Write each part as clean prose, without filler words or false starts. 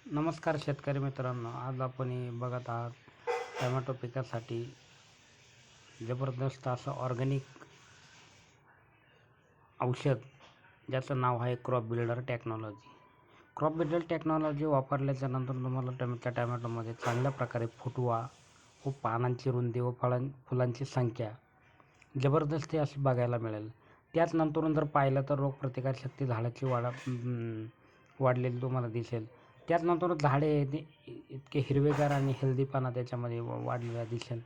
नमस्कार शेतकरी मित्रांनो, आज आपण बघत आहात टोमॅटो पिकासाठी जबरदस्त असं ऑर्गॅनिक औषध ज्याचं नाव आहे crop builder technology. Crop builder technology वापरल्याच्या नंतर तुम्हाला टोमॅटोमध्ये चांगल्या प्रकारे फुटवा व पानांची रुंदी व फुलांची संख्या जबरदस्ती अशी बघायला मिळेल. त्याच नंतरून जर पाहिलं तर रोगप्रतिकारशक्ती झाडाची वाढलेली तुम्हाला दिसेल. त्याचनंतर झाडे इतके हिरवेगार आणि हेल्दीपणा त्याच्यामध्ये वाढलेला दिसेल.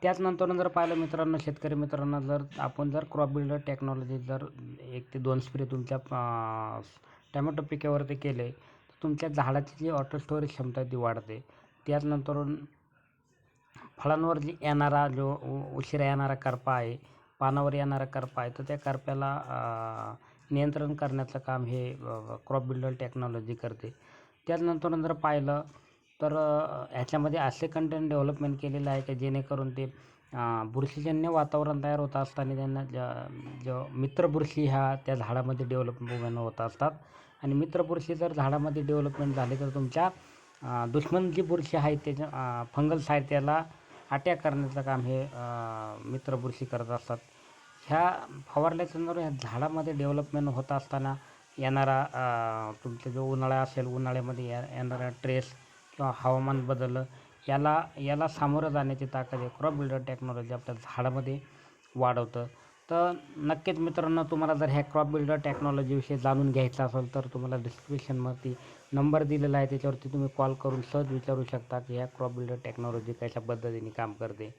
त्याचनंतर जर पाहिलं मित्रांनो, शेतकरी मित्रांनो, आपण जर क्रॉप बिल्डर टेक्नॉलॉजी जर 1 ते 2 स्प्रे तुमच्या टोमॅटो पिकावरती केले तर तुमच्या झाडाची जी ऑटो स्टोरेज क्षमता ती वाढते. त्याचनंतर फळांवर जी येणारा जो उशिरा येणारा करपा आहे, पानावर येणारा करपा आहे, तर त्या करप्याला नियंत्रण करण्याचं काम हे क्रॉप बिल्डर टेक्नॉलॉजी करते. त्याचनंतर जर पाहिलं तर ह्याच्यामध्ये असे कंटेंट डेव्हलपमेंट केलेलं आहे की जेणेकरून ते बुरशीजन्य वातावरण तयार होत असताना त्यांना जो मित्रबुरशी ह्या त्या झाडामध्ये डेव्हलपमेंट होत असतात. आणि मित्रबुरशी जर झाडामध्ये डेव्हलपमेंट झाली तर तुमच्या दुश्मन जी बुरशी आहे त्याच्या फंगल्स आहेत त्याला अटॅक करण्याचं काम हे मित्रबुरशी करत असतात. ह्या फवारल्याच्यानंतर ह्या झाडामध्ये डेव्हलपमेंट होत असताना येणारा तुमचा जो उन्हाळा असेल, उन्हाळ्यामध्ये येणारा ट्रेस किंवा हवामान बदल याला सामोरं जाण्याची ताकद आहे क्रॉप बिल्डर टेक्नॉलॉजी आपल्या झाडामध्ये वाढवतं. तर नक्कीच मित्रांनो, तुम्हाला जर ह्या क्रॉप बिल्डर टेक्नॉलॉजीविषयी जाणून घ्यायचं असेल तर तुम्हाला डिस्क्रिप्शनवरती नंबर दिलेला आहे, त्याच्यावरती तुम्ही कॉल करून सहज विचारू शकता की ह्या क्रॉप बिल्डर टेक्नॉलॉजी कशा पद्धतीने काम करते.